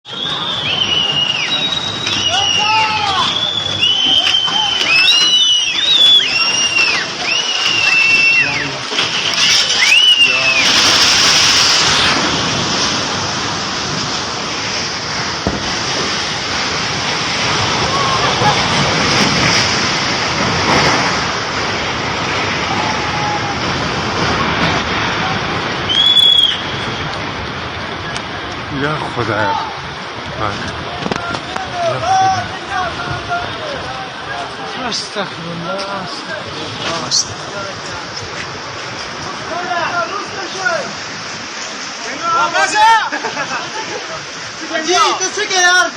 یا خدا یا خدا استغفرالله जी तो से क्या यार